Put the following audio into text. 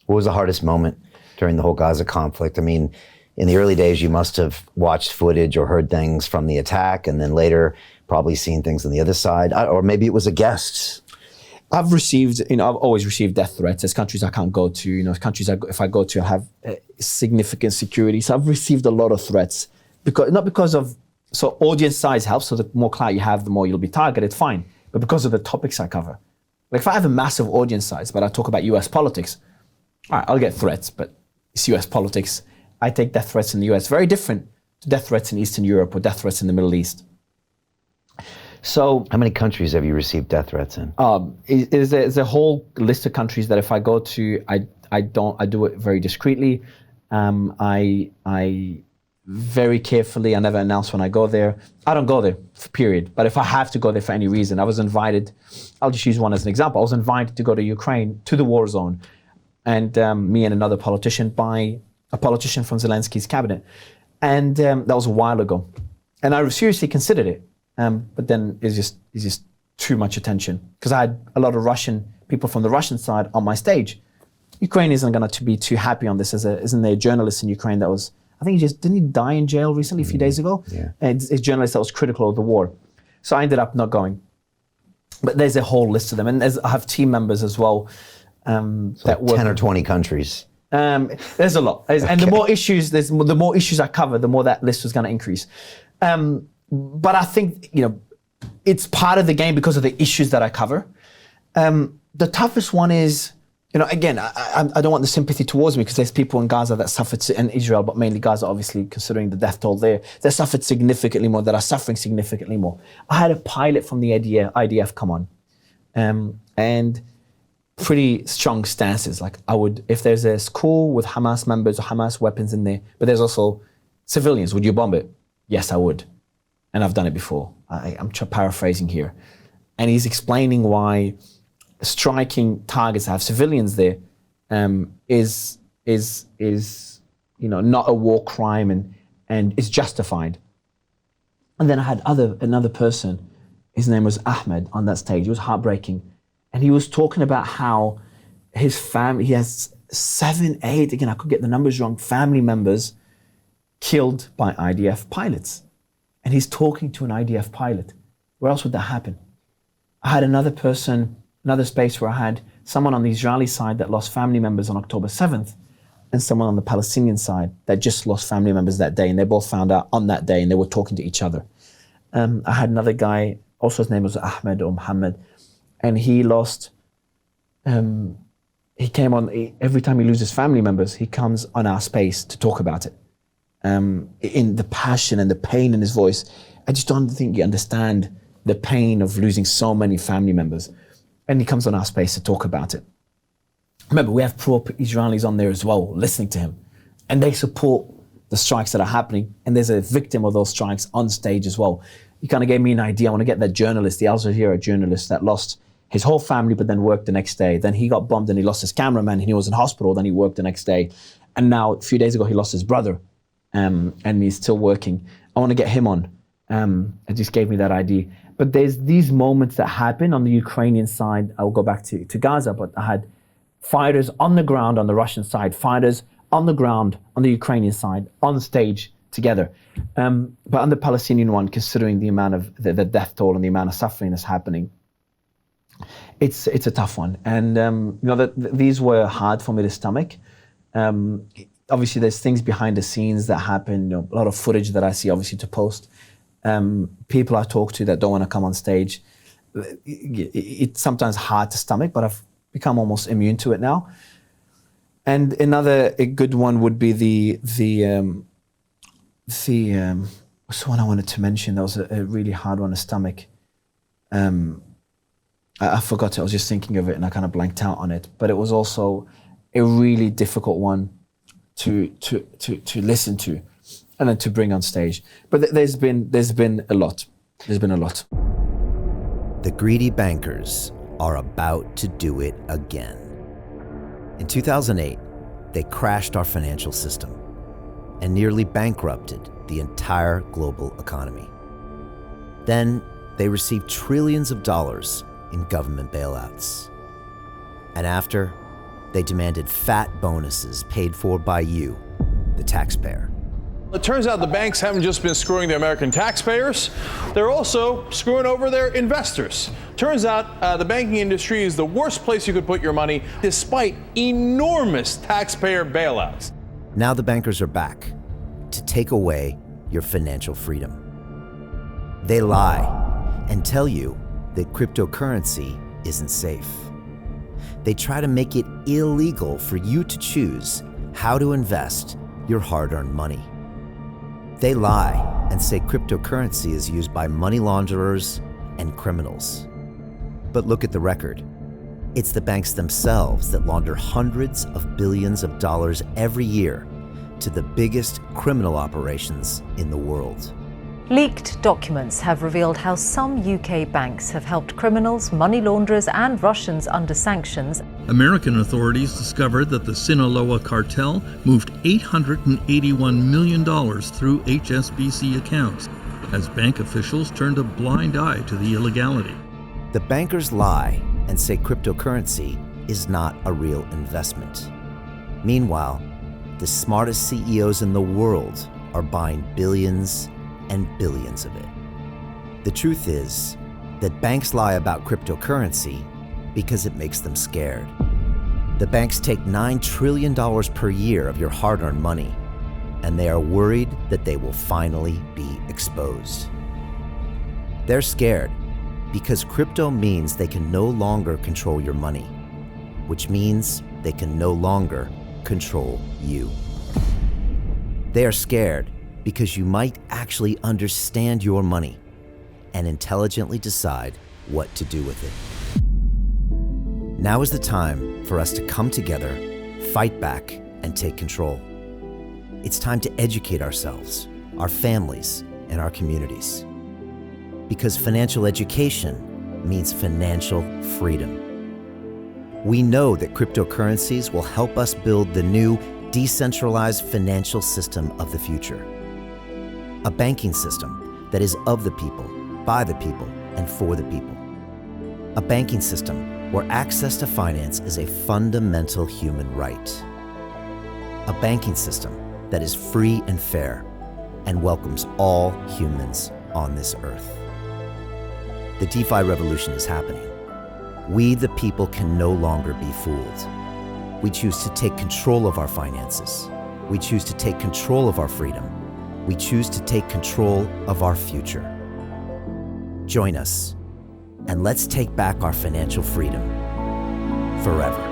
What was the hardest moment during the whole Gaza conflict? I mean, in the early days, you must have watched footage or heard things from the attack, and then later probably seen things on the other side, or maybe it was a guest. I've always received death threats. There's countries I can't go to. Countries if I go to, I have significant security. So I've received a lot of threats so audience size helps. So the more clout you have, the more you'll be targeted. Fine, but because of the topics I cover, like if I have a massive audience size, but I talk about U.S. politics, all right, I'll get threats. But it's U.S. politics. I take death threats in the U.S. very different to death threats in Eastern Europe or death threats in the Middle East. So, how many countries have you received death threats in? There's a whole list of countries that if I go to, I do it very discreetly. I very carefully. I never announce when I go there. I don't go there, period. But if I have to go there for any reason, I was invited. I'll just use one as an example. I was invited to go to Ukraine, to the war zone, and me and another politician by a politician from Zelensky's cabinet, and that was a while ago, and I seriously considered it. But then it's just too much attention because I had a lot of Russian people from the Russian side on my stage. Ukraine isn't going to be too happy on this. Isn't there a journalist in Ukraine that was, I think didn't he die in jail recently a few days ago? Yeah. And it's a journalist that was critical of the war. So I ended up not going. But there's a whole list of them. And I have team members as well. That work 10 or 20 countries. There's a lot. Okay. And the more issues I cover, the more that list was going to increase. But I think, it's part of the game because of the issues that I cover. The toughest one is, again, I don't want the sympathy towards me because there's people in Gaza that suffered, and Israel, but mainly Gaza, obviously, considering the death toll there, that suffered significantly more, that are suffering significantly more. I had a pilot from the IDF come on, and pretty strong stances. Like if there's a school with Hamas members or Hamas weapons in there, but there's also civilians, would you bomb it? Yes, I would. And I've done it before. I'm paraphrasing here. And he's explaining why striking targets that have civilians there is not a war crime and is justified. And then I had another person, his name was Ahmed, on that stage. It was heartbreaking. And he was talking about how his family, he has 7, 8, again, I could get the numbers wrong, family members killed by IDF pilots. And he's talking to an IDF pilot. Where else would that happen? I had another space where I had someone on the Israeli side that lost family members on October 7th and someone on the Palestinian side that just lost family members that day, and they both found out on that day and they were talking to each other. I had another guy, also his name was Ahmed or Muhammad, and he lost, he came on, every time he loses family members, he comes on our space to talk about it. In the passion and the pain in his voice, I just don't think you understand the pain of losing so many family members. And he comes on our space to talk about it. Remember, we have pro-Israelis on there as well, listening to him. And they support the strikes that are happening. And there's a victim of those strikes on stage as well. He kind of gave me an idea. I want to get that journalist, the Al Jazeera journalist that lost his whole family, but then worked the next day. Then he got bombed and he lost his cameraman and he was in hospital. Then he worked the next day. And now, a few days ago, he lost his brother. And he's still working. I want to get him on. It just gave me that idea. But there's these moments that happen on the Ukrainian side. I'll go back to Gaza, but I had fighters on the ground on the Russian side, fighters on the ground on the Ukrainian side, on stage together. But on the Palestinian one, considering the amount of the death toll and the amount of suffering that's happening, it's a tough one. And these were hard for me to stomach. Obviously, there's things behind the scenes that happen, a lot of footage that I see, obviously, to post. People I talk to that don't want to come on stage. It's sometimes hard to stomach, but I've become almost immune to it now. And a good one would be what's the one I wanted to mention? That was a really hard one to stomach. I forgot it. I was just thinking of it and I kind of blanked out on it. But it was also a really difficult one to listen to and then to bring on stage. But there's been a lot. There's been a lot. The greedy bankers are about to do it again. In 2008, they crashed our financial system and nearly bankrupted the entire global economy. Then they received trillions of dollars in government bailouts. And after, They demanded fat bonuses paid for by you, the taxpayer. It turns out the banks haven't just been screwing the American taxpayers, they're also screwing over their investors. Turns out the banking industry is the worst place you could put your money, despite enormous taxpayer bailouts. Now the bankers are back to take away your financial freedom. They lie and tell you that cryptocurrency isn't safe. They try to make it illegal for you to choose how to invest your hard-earned money. They lie and say cryptocurrency is used by money launderers and criminals. But look at the record. It's the banks themselves that launder hundreds of billions of dollars every year to the biggest criminal operations in the world. Leaked documents have revealed how some UK banks have helped criminals, money launderers and Russians under sanctions. American authorities discovered that the Sinaloa cartel moved $881 million through HSBC accounts as bank officials turned a blind eye to the illegality. The bankers lie and say cryptocurrency is not a real investment. Meanwhile, the smartest CEOs in the world are buying billions and billions of it. The truth is that banks lie about cryptocurrency because it makes them scared. The banks take $9 trillion per year of your hard-earned money, and they are worried that they will finally be exposed. They're scared because crypto means they can no longer control your money, which means they can no longer control you. They are scared because you might actually understand your money and intelligently decide what to do with it. Now is the time for us to come together, fight back, and take control. It's time to educate ourselves, our families, and our communities. Because financial education means financial freedom. We know that cryptocurrencies will help us build the new decentralized financial system of the future. A banking system that is of the people, by the people, and for the people. A banking system where access to finance is a fundamental human right. A banking system that is free and fair and welcomes all humans on this earth. The DeFi revolution is happening. We, the people, can no longer be fooled. We choose to take control of our finances. We choose to take control of our freedom. We choose to take control of our future. Join us, and let's take back our financial freedom forever.